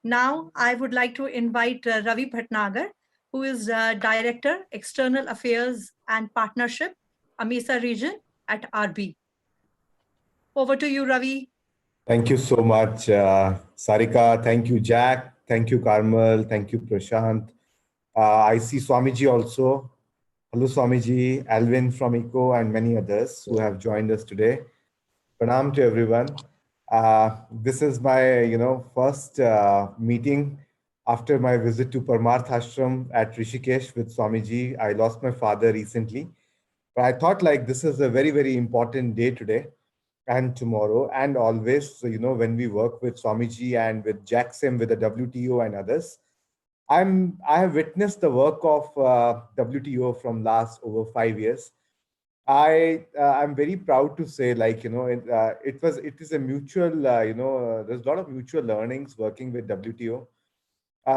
Now, I would like to invite Ravi Bhatnagar, who is Director, External Affairs and Partnership, AMESA region at RB. Over to you, Ravi. Thank you so much, Sarika. Thank you, Jack. Thank you, Karmal. Thank you, Prashant. I see Swamiji also. Hello, Swamiji, Alvin from ECO, and many others who have joined us today. Pranam to everyone. This is my, first meeting after my visit to Parmarth Ashram at Rishikesh with Swamiji. I lost my father recently, but I thought like this is a very, very important day today and tomorrow and always. So, when we work with Swamiji and with Jackson, with the WTO and others, I have witnessed the work of WTO from last over 5 years. I'm very proud to say, it is a mutual, there's a lot of mutual learnings working with WTO.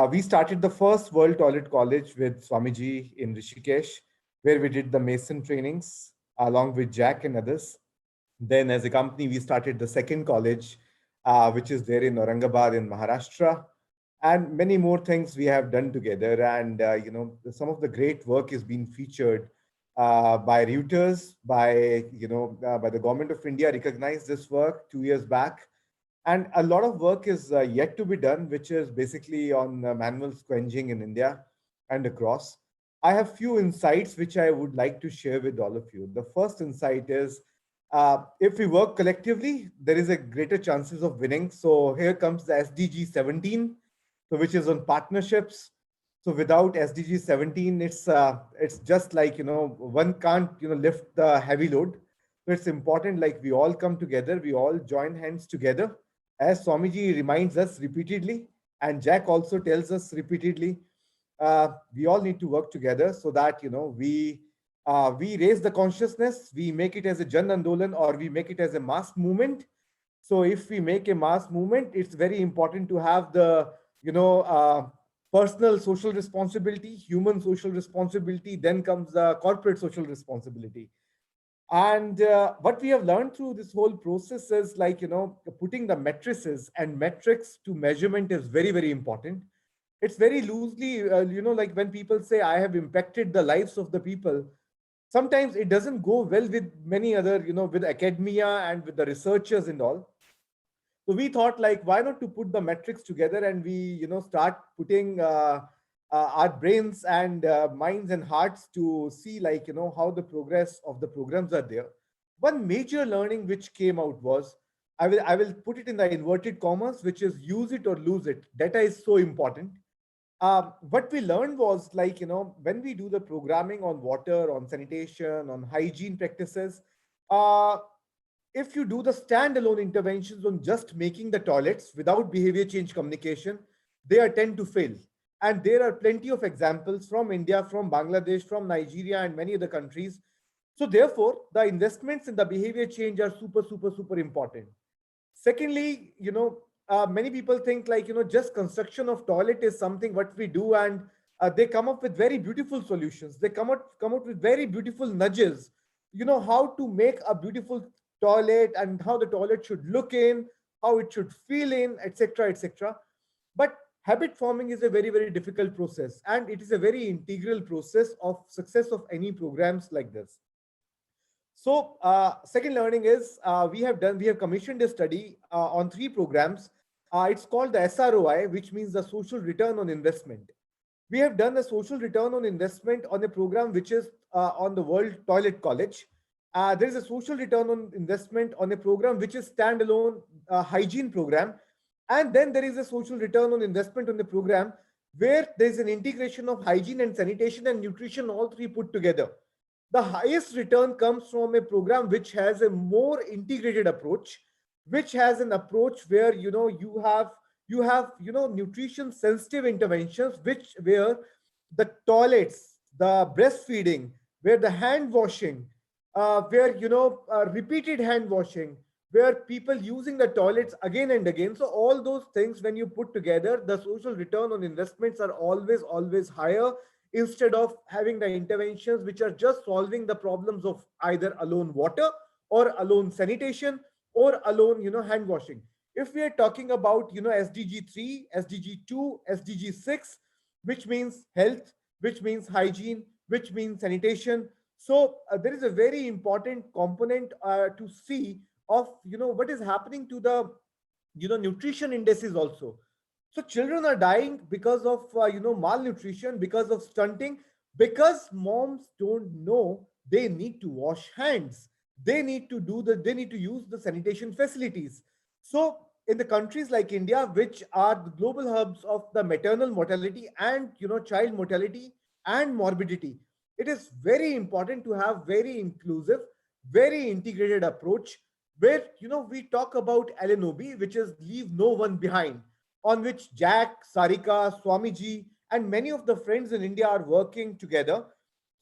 We started the first World Toilet College with Swamiji in Rishikesh, where we did the Mason trainings along with Jack and others. Then, as a company, we started the second college, which is there in Aurangabad in Maharashtra, and many more things we have done together. And some of the great work is being featured by Reuters, by the government of India recognized this work 2 years back. And a lot of work is yet to be done, which is basically on manual squenging in India and across. I have few insights which I would like to share with all of you. The first insight is if we work collectively, there is a greater chances of winning. So here comes the SDG 17, so which is on partnerships. So without SDG 17, it's just like one can't lift the heavy load. So it's important like we all come together, we all join hands together, as Swamiji reminds us repeatedly, and Jack also tells us repeatedly. We all need to work together so that we raise the consciousness, we make it as a Jan Andolan or we make it as a mass movement. So if we make a mass movement, it's very important to have the personal social responsibility, human social responsibility, then comes the corporate social responsibility. And what we have learned through this whole process is putting the matrices and metrics to measurement is very, very important. It's very loosely, like when people say, I have impacted the lives of the people, sometimes it doesn't go well with many other, with academia and with the researchers and all. So we thought like, why not to put the metrics together and we, start putting our brains and minds and hearts to see how the progress of the programs are there. One major learning which came out was, I will put it in the inverted commas, which is use it or lose it. Data is so important. What we learned was when we do the programming on water, on sanitation, on hygiene practices, if you do the standalone interventions on just making the toilets without behavior change communication, they are tend to fail. And there are plenty of examples from India, from Bangladesh, from Nigeria, and many other countries. So therefore, the investments in the behavior change are super, super, super important. Secondly, many people think just construction of toilet is something what we do, and they come up with very beautiful solutions. They come up with very beautiful nudges, how to make a beautiful toilet and how the toilet should look in, how it should feel in, etc., etc. But habit forming is a very, very difficult process, and it is a very integral process of success of any programs like this. So second learning is we have commissioned a study on 3 programs. It's called the SROI, which means the social return on investment. We have done a social return on investment on a program which is on the World Toilet College. There is a social return on investment on a program which is standalone hygiene program. And then there is a social return on investment on the program where there is an integration of hygiene and sanitation and nutrition, all 3 put together. The highest return comes from a program which has a more integrated approach, which has an approach where you have nutrition sensitive interventions, where the toilets, the breastfeeding, where the hand washing, where repeated hand washing, where people using the toilets again and again. So all those things, when you put together, the social return on investments are always higher, instead of having the interventions which are just solving the problems of either alone water or alone sanitation or alone hand washing. If we are talking about, SDG 3, SDG 2, SDG 6, which means health, which means hygiene, which means sanitation. So there is a very important component to see of, what is happening to the, nutrition indices also. So children are dying because of, malnutrition, because of stunting, because moms don't know they need to wash hands. They need to use the sanitation facilities. So in the countries like India, which are the global hubs of the maternal mortality and, child mortality and morbidity, it is very important to have very inclusive, very integrated approach where, we talk about LNOB, which is leave no one behind, on which Jack, Sarika, Swamiji, and many of the friends in India are working together.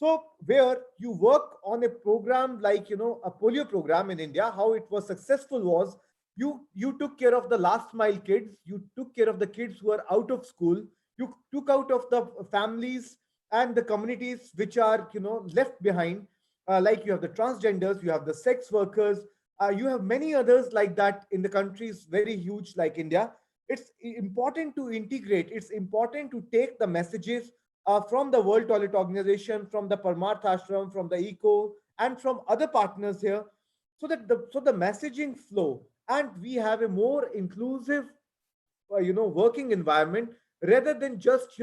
So, where you work on a program like, a polio program in India, how it was successful was you took care of the last mile kids, you took care of the kids who are out of school, you took out of the families and the communities which are, left behind. Like you have the transgenders, you have the sex workers, you have many others like that in the countries very huge like India. It's important to integrate. It's important to take the messages from the World Toilet Organization, from the Parmarth Ashram, from the ECO, and from other partners here, so that the messaging flow and we have a more inclusive, working environment rather than just,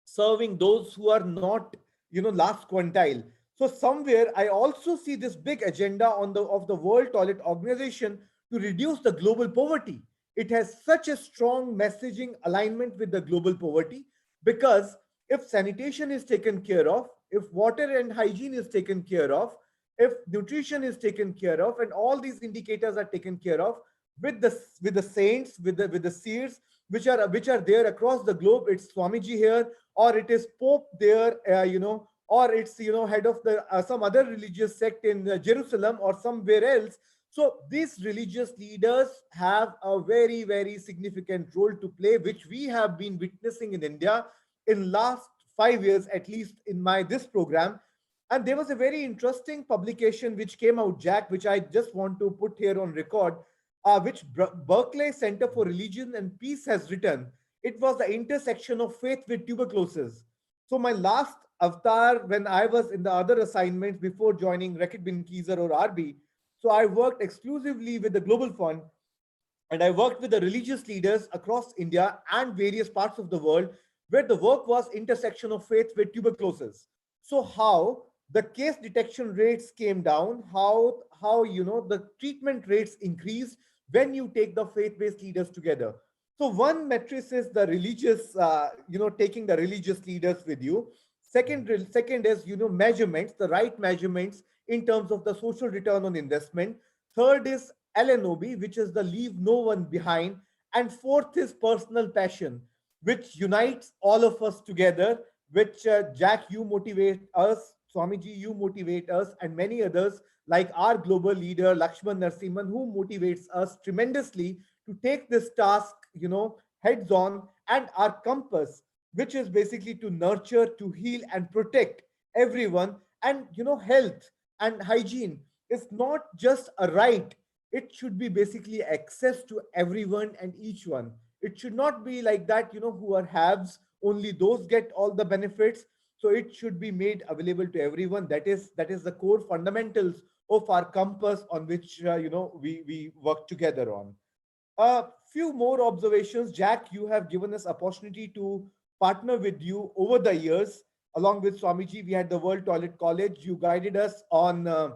serving those who are not, last quintile. So somewhere I also see this big agenda on the of the World Toilet Organization to reduce the global poverty. It has such a strong messaging alignment with the global poverty, because if sanitation is taken care of, if water and hygiene is taken care of, if nutrition is taken care of, and all these indicators are taken care of with the saints, with the seers, which are there across the globe. It's Swamiji here, or it is Pope there, or it's, head of the some other religious sect in Jerusalem or somewhere else. So these religious leaders have a very, very significant role to play, which we have been witnessing in India in last 5 years, at least in my this program. And there was a very interesting publication which came out, Jack, which I just want to put here on record, which Berkeley Center for Religion and Peace has written. It was the intersection of faith with tuberculosis. So my last avatar, when I was in the other assignments before joining Reckitt, Benckiser or RB, so I worked exclusively with the Global Fund, and I worked with the religious leaders across India and various parts of the world, where the work was intersection of faith with tuberculosis. So how the case detection rates came down, how, the treatment rates increased when you take the faith-based leaders together. So one matrix is the religious, taking the religious leaders with you. Second is, measurements, the right measurements in terms of the social return on investment. Third is LNOB, which is the leave no one behind. And fourth is personal passion, which unites all of us together, which, Jack, you motivate us, Swamiji, you motivate us, and many others like our global leader, Lakshman Narsimhan, who motivates us tremendously to take this task, heads on, and our compass, which is basically to nurture, to heal, and protect everyone. And, health and hygiene is not just a right, it should be basically access to everyone and each one. It should not be like that, who are haves, only those get all the benefits. So it should be made available to everyone. That is the core fundamentals of our compass on which, we work together on. A few more observations. Jack, you have given us opportunity to partner with you over the years. Along with Swamiji, we had the World Toilet College. You guided us on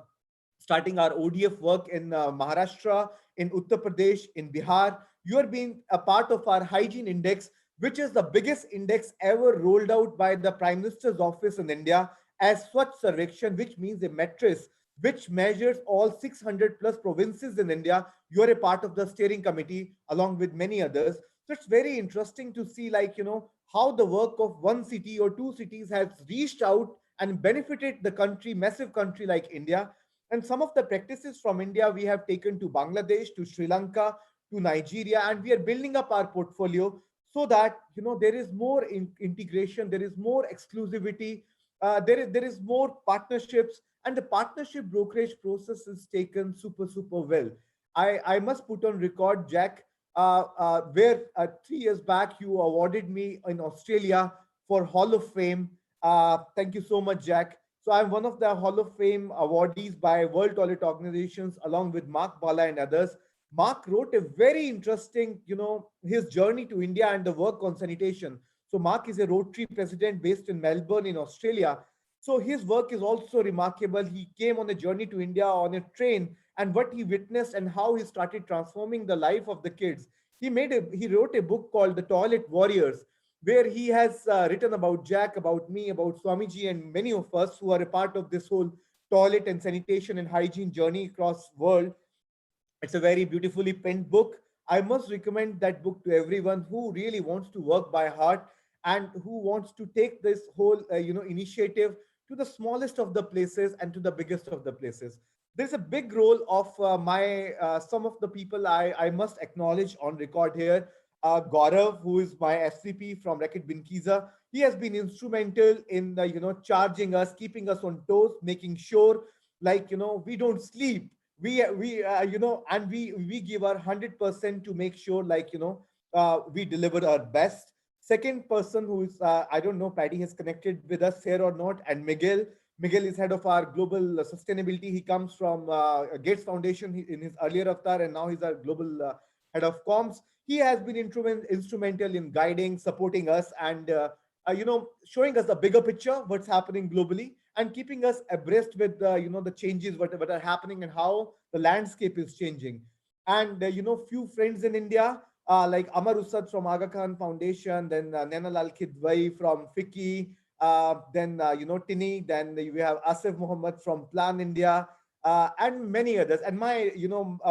starting our ODF work in Maharashtra, in Uttar Pradesh, in Bihar. You are being a part of our hygiene index, which is the biggest index ever rolled out by the Prime Minister's office in India as Swachh Sarvekshan, which means a matrix which measures all 600 plus provinces in India. You are a part of the steering committee along with many others. So it's very interesting to see, like, how the work of one city or two cities has reached out and benefited the country, massive country like India. And some of the practices from India we have taken to Bangladesh, to Sri Lanka, to Nigeria, and we are building up our portfolio so that, there is more integration, there is more exclusivity, there is more partnerships, and the partnership brokerage process is taken super, super well. I must put on record, Jack, where 3 years back you awarded me in Australia for Hall of Fame. Thank you so much, Jack. So I'm one of the Hall of Fame awardees by World Toilet Organizations, along with Mark Bala and others. Mark wrote a very interesting, his journey to India and the work on sanitation. So Mark is a Rotary president based in Melbourne in Australia. So his work is also remarkable. He came on a journey to India on a train, and what he witnessed and how he started transforming the life of the kids. He wrote a book called The Toilet Warriors, where he has written about Jack, about me, about Swamiji, and many of us who are a part of this whole toilet and sanitation and hygiene journey across world. It's a very beautifully penned book. I must recommend that book to everyone who really wants to work by heart and who wants to take this whole initiative to the smallest of the places and to the biggest of the places. There's a big role of my some of the people I must acknowledge on record here. Gaurav, who is my SCP from Reckitt Benckiser, he has been instrumental in the, charging us, keeping us on toes, making sure like we don't sleep. And we give our 100% to make sure like we deliver our best. Second person who is I don't know, Patty has connected with us here or not, and Miguel is head of our global sustainability. He comes from Gates Foundation in his earlier avatar, and now he's our global head of comms. He has been instrumental in guiding, supporting us, and showing us the bigger picture, what's happening globally, and keeping us abreast with the changes what are happening and how the landscape is changing. And few friends in India, like Amar Usad from Aga Khan Foundation, then Naina Lal Kidwai from FICCI, then Tini, then we have Asif Muhammad from Plan India, and many others. And my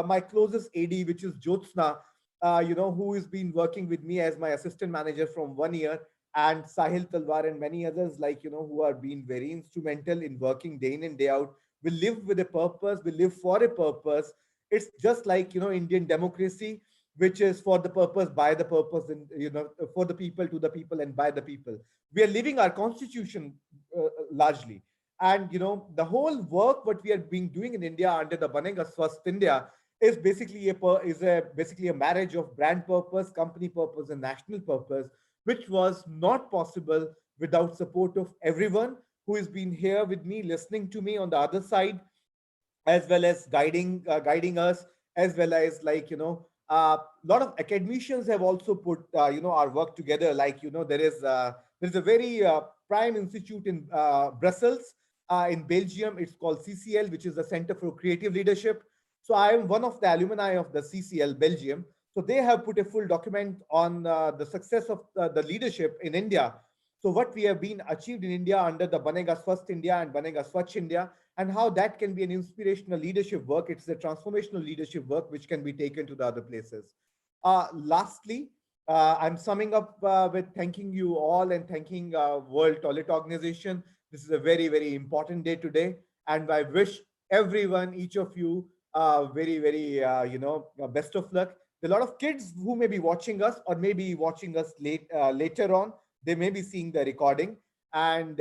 my closest AD, which is Jyotsna, who has been working with me as my assistant manager from 1 year, and Sahil Talwar and many others, like who are being very instrumental in working day in and day out. We live with a purpose. We live for a purpose. It's just like Indian democracy, which is for the purpose, by the purpose, and for the people, to the people, and by the people. We are living our constitution largely, and the whole work what we are being doing in India under the Banega Swast India is basically a marriage of brand purpose, company purpose, and national purpose, which was not possible without support of everyone who has been here with me, listening to me on the other side, as well as guiding us, as well as like a lot of academicians have also put our work together. Like there's a very prime institute in Brussels, in Belgium. It's called CCL, which is the Center for Creative Leadership. So I am one of the alumni of the CCL Belgium. So they have put a full document on the success of the leadership in India. So what we have been achieved in India under the Banega Swast India and Banega Swachh India, and how that can be an inspirational leadership work. It's a transformational leadership work which can be taken to the other places. Lastly, I'm summing up with thanking you all and thanking World Toilet Organization. This is a very, very important day today. And I wish everyone, each of you, very, very, best of luck. There are a lot of kids who may be watching us or maybe watching us later on. They may be seeing the recording. And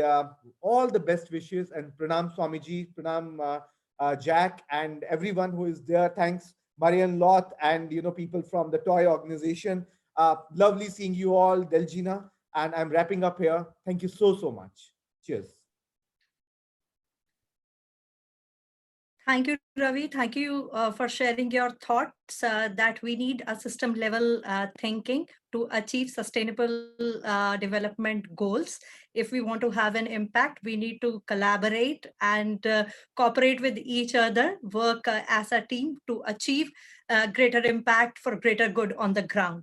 all the best wishes, and pranam Swamiji, pranam Jack, and everyone who is there. Thanks, Marian Loth, and people from the toy organization. Lovely seeing you all, Deljina. And I'm wrapping up here. Thank you so much. Cheers. Thank you, Ravi. Thank you for sharing your thoughts that we need a system level thinking to achieve sustainable development goals. If we want to have an impact, we need to collaborate and cooperate with each other, work as a team to achieve greater impact for greater good on the ground.